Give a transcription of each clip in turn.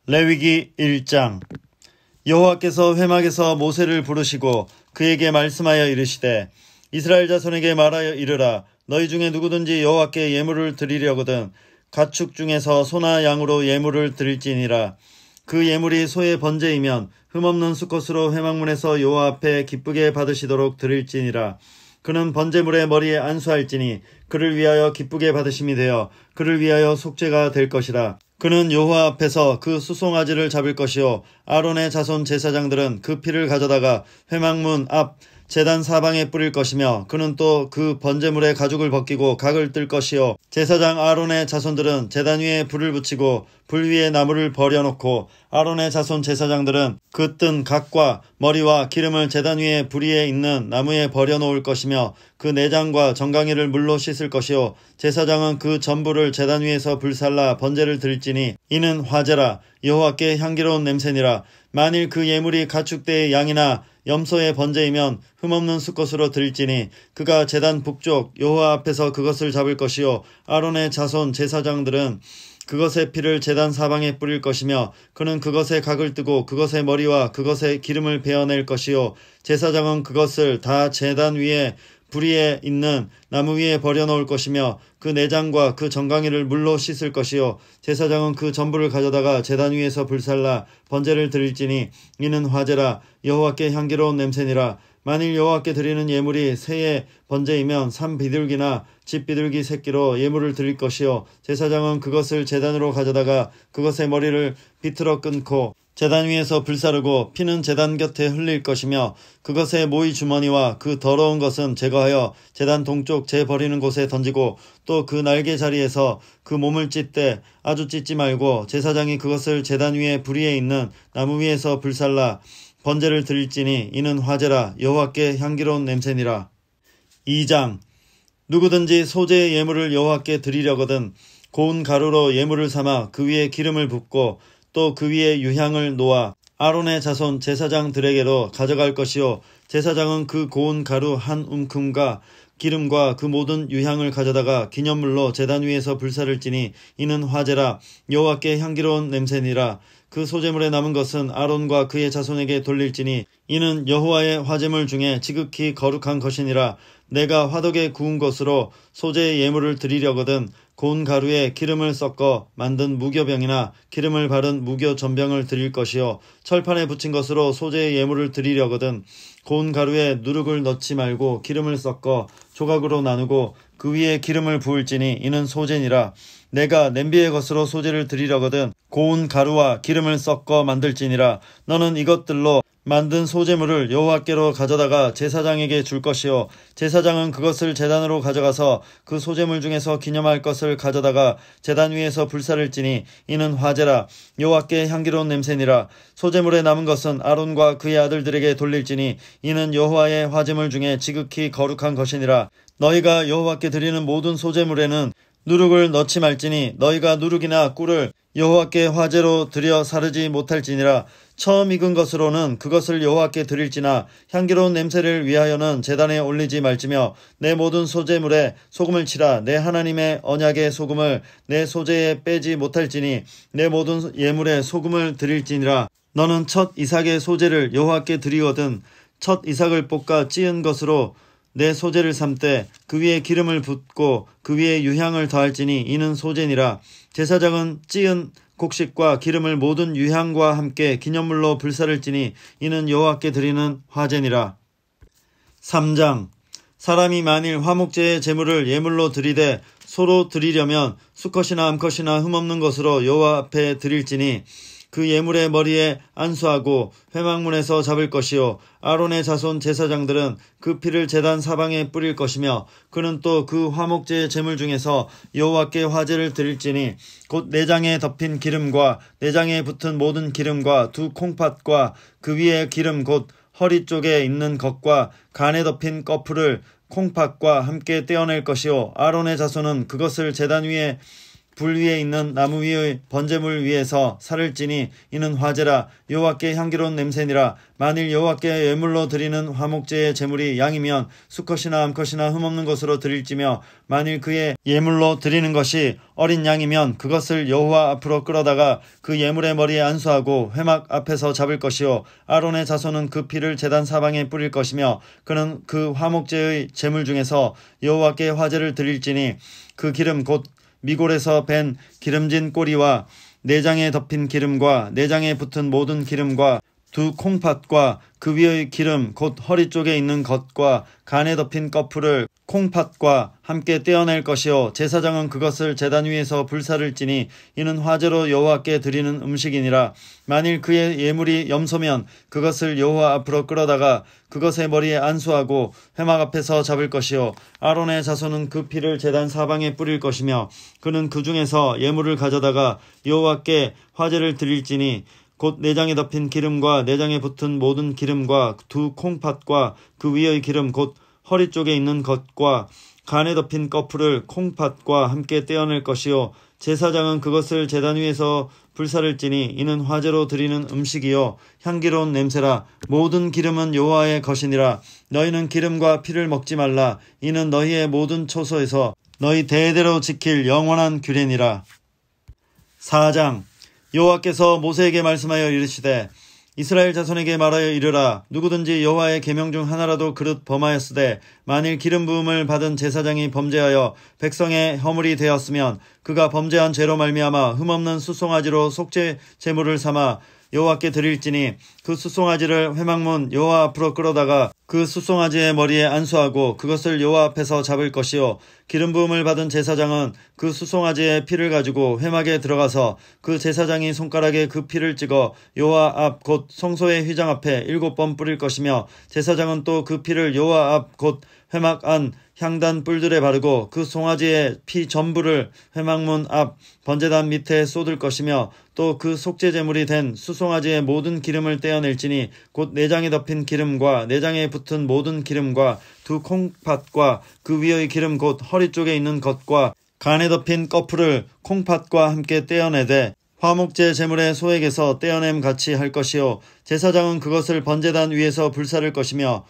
레위기 1장. 여호와께서 회막에서 모세를 부르시고 그에게 말씀하여 이르시되 이스라엘 자손에게 말하여 이르라. 너희 중에 누구든지 여호와께 예물을 드리려거든 가축 중에서 소나 양으로 예물을 드릴지니라. 그 예물이 소의 번제이면 흠없는 수컷으로 회막문에서 여호와 앞에 기쁘게 받으시도록 드릴지니라. 그는 번제물의 머리에 안수할지니 그를 위하여 기쁘게 받으심이 되어 그를 위하여 속죄가 될 것이라. 그는 여호와 앞에서 그 수송아지를 잡을 것이요 아론의 자손 제사장들은 그 피를 가져다가 회막문 앞 제단 사방에 뿌릴 것이며 그는 또 그 번제물의 가죽을 벗기고 각을 뜰 것이요 제사장 아론의 자손들은 제단 위에 불을 붙이고 불 위에 나무를 버려놓고 아론의 자손 제사장들은 그 뜬 각과 머리와 기름을 제단 위에 불 위에 있는 나무에 버려놓을 것이며 그 내장과 정강이를 물로 씻을 것이요 제사장은 그 전부를 제단 위에서 불살라 번제를 드릴지니 이는 화제라. 여호와께 향기로운 냄새니라. 만일 그 예물이 가축대의 양이나 염소의 번제이면 흠없는 수컷으로 드릴지니 그가 제단 북쪽 여호와 앞에서 그것을 잡을 것이요 아론의 자손 제사장들은 그것의 피를 제단 사방에 뿌릴 것이며 그는 그것의 각을 뜨고 그것의 머리와 그것의 기름을 베어낼 것이요 제사장은 그것을 다 제단 위에 불 위에 있는 나무 위에 버려놓을 것이며 그 내장과 그 정강이를 물로 씻을 것이요 제사장은 그 전부를 가져다가 제단 위에서 불살라 번제를 드릴지니 이는 화제라. 여호와께 향기로운 냄새니라. 만일 여호와께 드리는 예물이 새의 번제이면 산비둘기나 집비둘기 새끼로 예물을 드릴 것이요 제사장은 그것을 제단으로 가져다가 그것의 머리를 비틀어 끊고 제단 위에서 불사르고 피는 제단 곁에 흘릴 것이며 그것의 모이 주머니와 그 더러운 것은 제거하여 제단 동쪽 재 버리는 곳에 던지고 또 그 날개 자리에서 그 몸을 찢되 아주 찢지 말고 제사장이 그것을 제단 위에 불 위에 있는 나무 위에서 불살라 번제를 드릴지니 이는 화제라. 여호와께 향기로운 냄새니라. 2장. 누구든지 소제의 예물을 여호와께 드리려거든 고운 가루로 예물을 삼아 그 위에 기름을 붓고 또 그 위에 유향을 놓아 아론의 자손 제사장들에게로 가져갈 것이요 제사장은 그 고운 가루 한 움큼과 기름과 그 모든 유향을 가져다가 기념물로 제단 위에서 불사를지니 이는 화제라. 여호와께 향기로운 냄새니라. 그 소제물에 남은 것은 아론과 그의 자손에게 돌릴지니 이는 여호와의 화제물 중에 지극히 거룩한 것이니라. 내가 화덕에 구운 것으로 소제의 예물을 드리려거든 고운 가루에 기름을 섞어 만든 무교병이나 기름을 바른 무교전병을 드릴 것이요 철판에 붙인 것으로 소제의 예물을 드리려거든 고운 가루에 누룩을 넣지 말고 기름을 섞어 조각으로 나누고 그 위에 기름을 부을지니 이는 소제니라. 내가 냄비의 것으로 소제를 드리려거든 고운 가루와 기름을 섞어 만들지니라. 너는 이것들로 만든 소제물을 여호와께로 가져다가 제사장에게 줄 것이요 제사장은 그것을 제단으로 가져가서 그 소제물 중에서 기념할 것을 가져다가 제단 위에서 불사를지니 이는 화제라. 여호와께 향기로운 냄새니라. 소제물에 남은 것은 아론과 그의 아들들에게 돌릴지니 이는 여호와의 화제물 중에 지극히 거룩한 것이니라. 너희가 여호와께 드리는 모든 소제물에는 누룩을 넣지 말지니 너희가 누룩이나 꿀을 여호와께 화제로 드려 사르지 못할지니라. 처음 익은 것으로는 그것을 여호와께 드릴지나 향기로운 냄새를 위하여는 제단에 올리지 말지며 내 모든 소제물에 소금을 치라. 내 하나님의 언약의 소금을 내 소제에 빼지 못할지니 내 모든 예물에 소금을 드릴지니라. 너는 첫 이삭의 소제를 여호와께 드리거든 첫 이삭을 볶아 찌은 것으로 내 소제를 삼되 그 위에 기름을 붓고 그 위에 유향을 더할지니 이는 소제니라. 제사장은 찌은 곡식과 기름을 모든 유향과 함께 기념물로 불사를지니 이는 여호와께 드리는 화제니라. 3장. 사람이 만일 화목제의 제물을 예물로 드리되 소로 드리려면 수컷이나 암컷이나 흠없는 것으로 여호와 앞에 드릴지니 그 예물의 머리에 안수하고 회막문에서 잡을 것이요 아론의 자손 제사장들은 그 피를 제단 사방에 뿌릴 것이며 그는 또 그 화목제의 제물 중에서 여호와께 화제를 드릴지니 곧 내장에 덮인 기름과 내장에 붙은 모든 기름과 두 콩팥과 그 위에 기름 곧 허리 쪽에 있는 것과 간에 덮인 꺼풀을 콩팥과 함께 떼어낼 것이요 아론의 자손은 그것을 제단 위에 불 위에 있는 나무 위의 번제물 위에서 살을 찌니 이는 화제라. 여호와께 향기로운 냄새니라. 만일 여호와께 예물로 드리는 화목제의 제물이 양이면 수컷이나 암컷이나 흠없는 것으로 드릴지며 만일 그의 예물로 드리는 것이 어린 양이면 그것을 여호와 앞으로 끌어다가 그 예물의 머리에 안수하고 회막 앞에서 잡을 것이요 아론의 자손은 그 피를 제단 사방에 뿌릴 것이며 그는 그 화목제의 제물 중에서 여호와께 화제를 드릴지니 그 기름 곧 미골에서 밴 기름진 꼬리와 내장에 덮인 기름과 내장에 붙은 모든 기름과 두 콩팥과 그 위의 기름 곧 허리 쪽에 있는 것과 간에 덮인 꺼풀을 콩팥과 함께 떼어낼 것이요 제사장은 그것을 제단 위에서 불사를 찌니 이는 화제로 여호와께 드리는 음식이니라. 만일 그의 예물이 염소면 그것을 여호와 앞으로 끌어다가 그것의 머리에 안수하고 회막 앞에서 잡을 것이요 아론의 자손은 그 피를 제단 사방에 뿌릴 것이며 그는 그 중에서 예물을 가져다가 여호와께 화제를 드릴지니 곧 내장에 덮인 기름과 내장에 붙은 모든 기름과 두 콩팥과 그 위의 기름 곧 허리 쪽에 있는 것과 간에 덮인 꺼풀을 콩팥과 함께 떼어낼 것이요 제사장은 그것을 제단 위에서 불사를 찌니 이는 화제로 드리는 음식이요 향기로운 냄새라. 모든 기름은 여호와의 것이니라. 너희는 기름과 피를 먹지 말라. 이는 너희의 모든 초소에서 너희 대대로 지킬 영원한 규례니라. 4장. 여호와께서 모세에게 말씀하여 이르시되 이스라엘 자손에게 말하여 이르라. 누구든지 여호와의 계명 중 하나라도 그릇 범하였으되 만일 기름 부음을 받은 제사장이 범죄하여 백성의 허물이 되었으면 그가 범죄한 죄로 말미암아 흠없는 수송아지로 속죄 제물을 삼아 여호와께 드릴지니 그 수송아지를 회막문 여호와 앞으로 끌어다가 그 수송아지의 머리에 안수하고 그것을 여호와 앞에서 잡을 것이요 기름 부음을 받은 제사장은 그 수송아지의 피를 가지고 회막에 들어가서 그 제사장이 손가락에 그 피를 찍어 여호와 앞 곧 성소의 휘장 앞에 7번 뿌릴 것이며 제사장은 또 그 피를 여호와 앞 곧 회막 안 향단 뿔들에 바르고 그 송아지의 피 전부를 회막문 앞 번제단 밑에 쏟을 것이며 또 그 속죄 제물이 된 수송아지의 모든 기름을 떼어낼지니 곧 내장에 덮인 기름과 내장에 붙은 모든 기름과 두 콩팥과 그 위의 기름 곧 허리 쪽에 있는 것과 간에 덮인 꺼풀을 콩팥과 함께 떼어내되 화목제 제물의 소액에서 떼어냄 같이 할 것이요 제사장은 그것을 번제단 위에서 불사를 것이며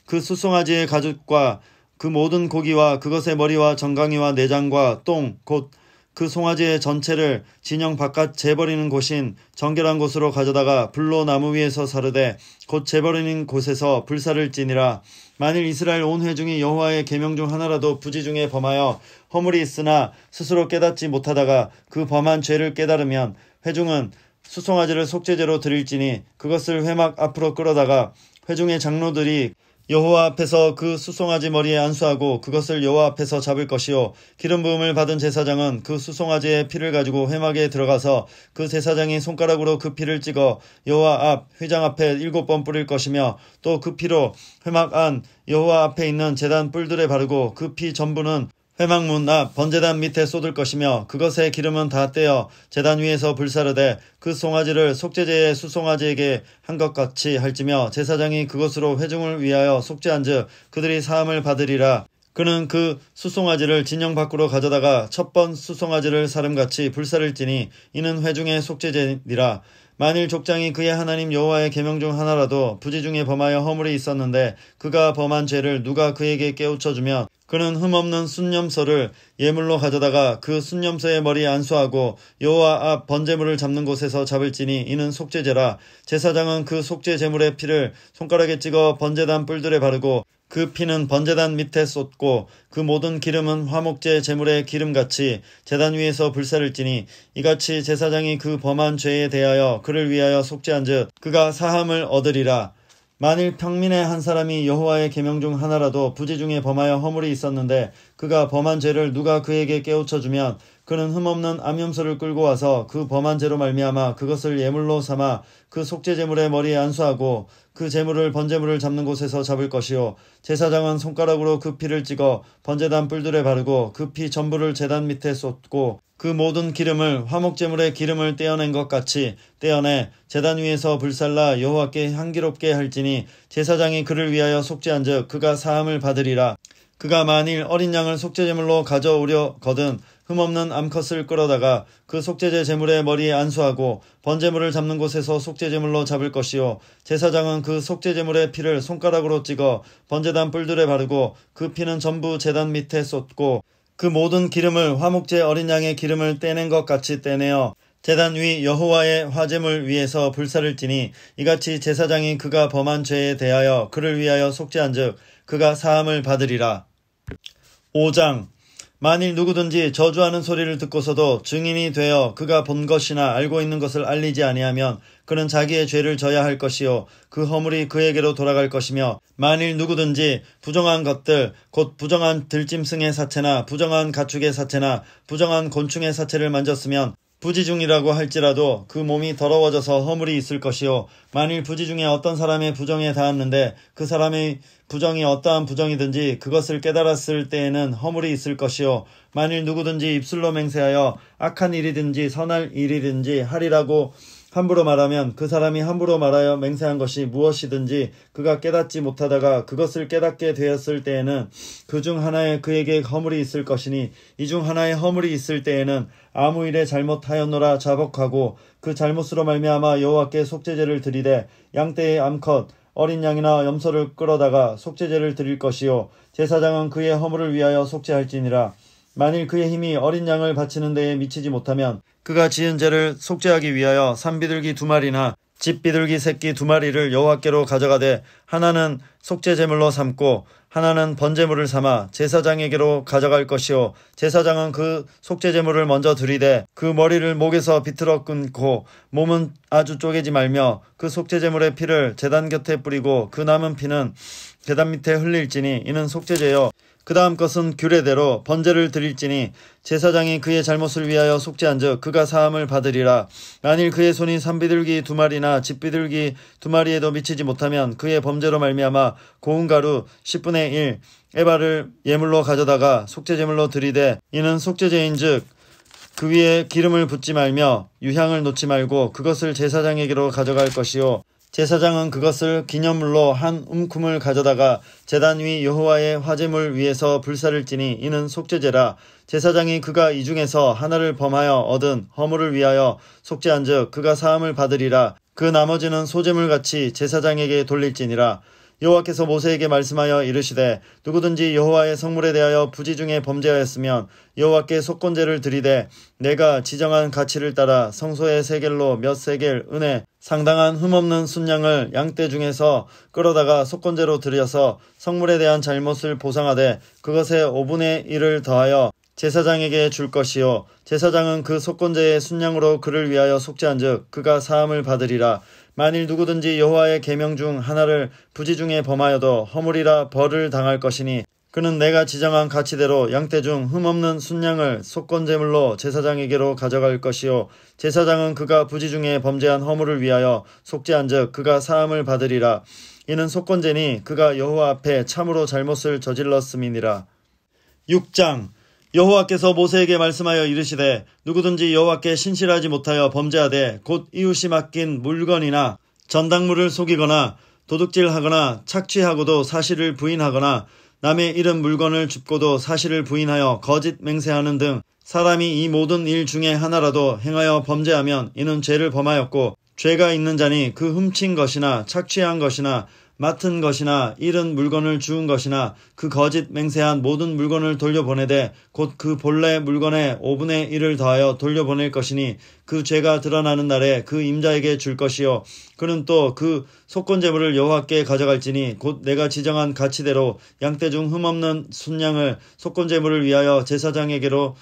그 수송아지의 가죽과 그 모든 고기와 그것의 머리와 정강이와 내장과 똥 곧 그 송아지의 전체를 진영 바깥 재버리는 곳인 정결한 곳으로 가져다가 불로 나무 위에서 사르되 곧 재버리는 곳에서 불사를 찌니라. 만일 이스라엘 온 회중이 여호와의 계명 중 하나라도 부지 중에 범하여 허물이 있으나 스스로 깨닫지 못하다가 그 범한 죄를 깨달으면 회중은 수송아지를 속죄제로 드릴지니 그것을 회막 앞으로 끌어다가 회중의 장로들이 여호와 앞에서 그 수송아지 머리에 안수하고 그것을 여호와 앞에서 잡을 것이요 기름 부음을 받은 제사장은 그 수송아지의 피를 가지고 회막에 들어가서 그 제사장이 손가락으로 그 피를 찍어 여호와 앞 휘장 앞에 7번 뿌릴 것이며 또 그 피로 회막 안 여호와 앞에 있는 제단 뿔들에 바르고 그 피 전부는 회막문 앞 번제단 밑에 쏟을 것이며 그것의 기름은 다 떼어 제단 위에서 불사르되 그 송아지를 속죄제의 수송아지에게 한 것 같이 할지며 제사장이 그것으로 회중을 위하여 속죄한즉 그들이 사함을 받으리라. 그는 그 수송아지를 진영 밖으로 가져다가 첫 번 수송아지를 사름같이 불사를지니 이는 회중의 속죄제니라. 만일 족장이 그의 하나님 여호와의 계명 중 하나라도 부지 중에 범하여 허물이 있었는데 그가 범한 죄를 누가 그에게 깨우쳐주면 그는 흠없는 순념서를 예물로 가져다가 그 순념서의 머리에 안수하고 여호와 앞 번제물을 잡는 곳에서 잡을지니 이는 속죄제라. 제사장은 그 속죄 제물의 피를 손가락에 찍어 번제단 뿔들에 바르고 그 피는 번제단 밑에 쏟고 그 모든 기름은 화목제 제물의 기름같이 제단 위에서 불사를 찌니 이같이 제사장이 그 범한 죄에 대하여 그를 위하여 속죄한즉 그가 사함을 얻으리라. 만일 평민의 한 사람이 여호와의 계명 중 하나라도 부지 중에 범하여 허물이 있었는데 그가 범한 죄를 누가 그에게 깨우쳐주면 그는 흠없는 암염소를 끌고 와서 그 범한 죄로 말미암아 그것을 예물로 삼아 그 속죄 제물의 머리에 안수하고 그 제물을 번제물을 잡는 곳에서 잡을 것이요 제사장은 손가락으로 그 피를 찍어 번제단 뿔들에 바르고 그 피 전부를 제단 밑에 쏟고 그 모든 기름을 화목제물의 기름을 떼어낸 것 같이 떼어내 제단 위에서 불살라 여호와께 향기롭게 할지니 제사장이 그를 위하여 속죄한즉 그가 사함을 받으리라. 그가 만일 어린 양을 속죄제물로 가져오려거든 흠없는 암컷을 끌어다가 그 속죄제 제물의 머리에 안수하고 번제물을 잡는 곳에서 속죄제물로 잡을 것이요 제사장은 그 속죄제물의 피를 손가락으로 찍어 번제단 뿔들에 바르고 그 피는 전부 제단 밑에 쏟고 그 모든 기름을 화목제 어린 양의 기름을 떼낸 것 같이 떼내어 제단 위 여호와의 화제물 위에서 불사를 띠니 이같이 제사장이 그가 범한 죄에 대하여 그를 위하여 속죄한즉 그가 사함을 받으리라. 5장 만일 누구든지 저주하는 소리를 듣고서도 증인이 되어 그가 본 것이나 알고 있는 것을 알리지 아니하면 그는 자기의 죄를 져야 할 것이요 그 허물이 그에게로 돌아갈 것이며 만일 누구든지 부정한 것들 곧 부정한 들짐승의 사체나 부정한 가축의 사체나 부정한 곤충의 사체를 만졌으면 부지중이라고 할지라도 그 몸이 더러워져서 허물이 있을 것이요 만일 부지 중에 어떤 사람의 부정에 닿았는데 그 사람의 부정이 어떠한 부정이든지 그것을 깨달았을 때에는 허물이 있을 것이요 만일 누구든지 입술로 맹세하여 악한 일이든지 선할 일이든지 하리라고 함부로 말하면 그 사람이 함부로 말하여 맹세한 것이 무엇이든지 그가 깨닫지 못하다가 그것을 깨닫게 되었을 때에는 그 중 하나에 그에게 허물이 있을 것이니 이 중 하나에 허물이 있을 때에는 아무 일에 잘못하였노라 자복하고 그 잘못으로 말미암아 여호와께 속죄제를 드리되 양떼의 암컷 어린 양이나 염소를 끌어다가 속죄제를 드릴 것이요 제사장은 그의 허물을 위하여 속죄할지니라. 만일 그의 힘이 어린 양을 바치는 데에 미치지 못하면 그가 지은 죄를 속죄하기 위하여 산비둘기 2마리나 집비둘기 새끼 2마리를 여호와께로 가져가되 하나는 속죄제물로 삼고 하나는 번제물을 삼아 제사장에게로 가져갈 것이요 제사장은 그 속죄제물을 먼저 드리되 그 머리를 목에서 비틀어 끊고 몸은 아주 쪼개지 말며 그 속죄제물의 피를 제단 곁에 뿌리고 그 남은 피는 제단 밑에 흘릴지니 이는 속죄제요 그 다음 것은 규례대로 번제를 드릴지니 제사장이 그의 잘못을 위하여 속죄한즉 그가 사함을 받으리라. 만일 그의 손이 산비둘기 2마리나 집비둘기 2마리에도 미치지 못하면 그의 범죄로 말미암아 고운 가루 10분의 1 에바를 예물로 가져다가 속죄제물로 드리되 이는 속죄제인즉 그 위에 기름을 붓지 말며 유향을 놓지 말고 그것을 제사장에게로 가져갈 것이요 제사장은 그것을 기념물로 한 움큼을 가져다가 제단 위 여호와의 화제물 위에서 불사를 찌니 이는 속죄제라. 제사장이 그가 이 중에서 하나를 범하여 얻은 허물을 위하여 속죄한즉 그가 사함을 받으리라. 그 나머지는 소제물같이 제사장에게 돌릴지니라. 여호와께서 모세에게 말씀하여 이르시되 누구든지 여호와의 성물에 대하여 부지 중에 범죄하였으면 여호와께 속건제를 드리되 내가 지정한 가치를 따라 성소의 세겔로 몇 세겔 은에 상당한 흠없는 순양을 양떼 중에서 끌어다가 속건제로 드려서 성물에 대한 잘못을 보상하되 그것의 5분의 1을 더하여 제사장에게 줄 것이요 제사장은 그 속건제의 순양으로 그를 위하여 속죄한즉 그가 사함을 받으리라. 만일 누구든지 여호와의 계명 중 하나를 부지 중에 범하여도 허물이라 벌을 당할 것이니 그는 내가 지정한 가치대로 양떼 중 흠없는 순양을 속건제물로 제사장에게로 가져갈 것이요 제사장은 그가 부지 중에 범죄한 허물을 위하여 속죄한즉 그가 사함을 받으리라. 이는 속건제니 그가 여호와 앞에 참으로 잘못을 저질렀음이니라. 6장 여호와께서 모세에게 말씀하여 이르시되 누구든지 여호와께 신실하지 못하여 범죄하되 곧 이웃이 맡긴 물건이나 전당물을 속이거나 도둑질하거나 착취하고도 사실을 부인하거나 남의 잃은 물건을 줍고도 사실을 부인하여 거짓 맹세하는 등 사람이 이 모든 일 중에 하나라도 행하여 범죄하면 이는 죄를 범하였고 죄가 있는 자니 그 훔친 것이나 착취한 것이나 맡은 것이나 잃은 물건을 주운 것이나 그 거짓 맹세한 모든 물건을 돌려보내되 곧 그 본래 물건의 5분의 1을 더하여 돌려보낼 것이니 그 죄가 드러나는 날에 그 임자에게 줄 것이요 그는 또 그 속건제물을 여호와께 가져갈지니 곧 내가 지정한 가치대로 양떼 중 흠없는 순양을 속건제물을 위하여 제사장에게로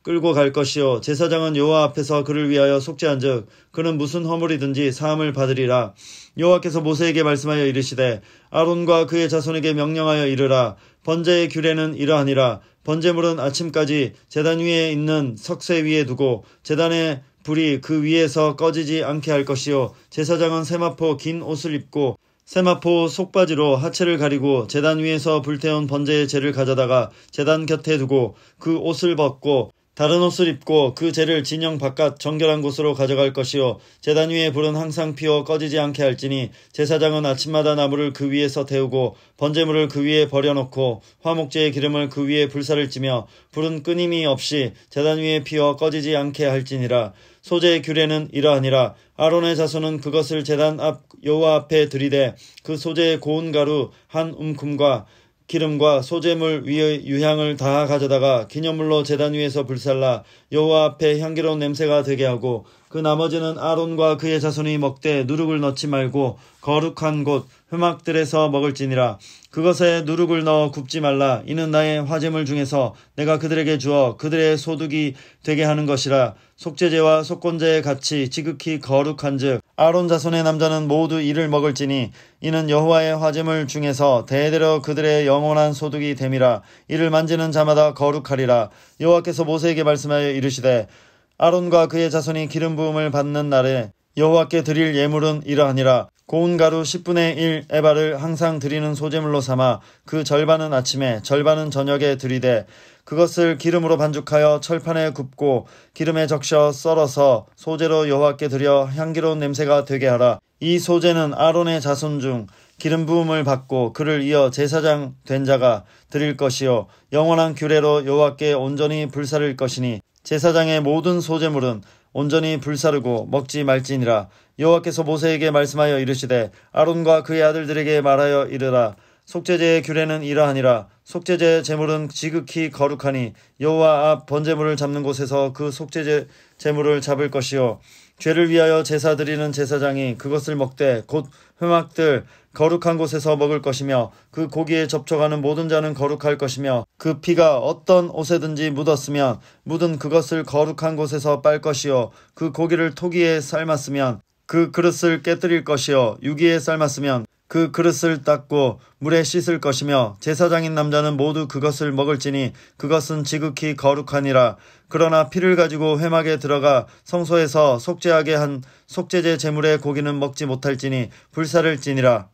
끌고 갈 것이요 제사장은 여호와 앞에서 그를 위하여 속죄한즉 그는 무슨 허물이든지 사함을 받으리라. 여호와께서 모세에게 말씀하여 이르시되 아론과 그의 자손에게 명령하여 이르라. 번제의 규례는 이러하니라. 번제물은 아침까지 제단 위에 있는 석쇠 위에 두고 제단의 불이 그 위에서 꺼지지 않게 할 것이요 제사장은 세마포 긴 옷을 입고 세마포 속바지로 하체를 가리고 제단 위에서 불태운 번제의 재를 가져다가 제단 곁에 두고 그 옷을 벗고 다른 옷을 입고 그 재를 진영 바깥 정결한 곳으로 가져갈 것이요 제단 위에 불은 항상 피워 꺼지지 않게 할지니 제사장은 아침마다 나무를 그 위에서 태우고 번제물을 그 위에 버려놓고 화목제의 기름을 그 위에 불사를 찌며 불은 끊임이 없이 제단 위에 피워 꺼지지 않게 할지니라. 소제의 규례는 이러하니라. 아론의 자손은 그것을 제단 앞 여호와 앞에 들이되 그 소제의 고운 가루 한 움큼과 기름과 소제물 위의 유향을 다 가져다가 기념물로 제단 위에서 불살라 여호와 앞에 향기로운 냄새가 되게 하고 그 나머지는 아론과 그의 자손이 먹되 누룩을 넣지 말고 거룩한 곳 회막들에서 먹을지니라. 그것에 누룩을 넣어 굽지 말라. 이는 나의 화제물 중에서 내가 그들에게 주어 그들의 소득이 되게 하는 것이라. 속죄제와 속건제에 같이 지극히 거룩한즉 아론 자손의 남자는 모두 이를 먹을지니 이는 여호와의 화제물 중에서 대대로 그들의 영원한 소득이 됨이라. 이를 만지는 자마다 거룩하리라. 여호와께서 모세에게 말씀하여 이르시되 아론과 그의 자손이 기름 부음을 받는 날에 여호와께 드릴 예물은 이러하니라. 고운 가루 10분의 1 에바를 항상 드리는 소제물로 삼아 그 절반은 아침에 절반은 저녁에 드리되 그것을 기름으로 반죽하여 철판에 굽고 기름에 적셔 썰어서 소제로 여호와께 드려 향기로운 냄새가 되게 하라. 이 소제는 아론의 자손 중 기름 부음을 받고 그를 이어 제사장 된 자가 드릴 것이요 영원한 규례로 여호와께 온전히 불사를 것이니 제사장의 모든 소제물은 온전히 불사르고 먹지 말지니라. 여호와께서 모세에게 말씀하여 이르시되 아론과 그의 아들들에게 말하여 이르라. 속죄제의 규례는 이러하니라. 속죄제 제물은 지극히 거룩하니 여호와 앞 번제물을 잡는 곳에서 그 속죄제 제물을 잡을 것이요 죄를 위하여 제사 드리는 제사장이 그것을 먹되 곧 회막들 거룩한 곳에서 먹을 것이며 그 고기에 접촉하는 모든 자는 거룩할 것이며 그 피가 어떤 옷에든지 묻었으면 묻은 그것을 거룩한 곳에서 빨 것이요 그 고기를 토기에 삶았으면 그 그릇을 깨뜨릴 것이요 유기에 삶았으면 그 그릇을 닦고 물에 씻을 것이며 제사장인 남자는 모두 그것을 먹을지니 그것은 지극히 거룩하니라. 그러나 피를 가지고 회막에 들어가 성소에서 속죄하게 한 속죄제 제물의 고기는 먹지 못할지니 불사를 지니라.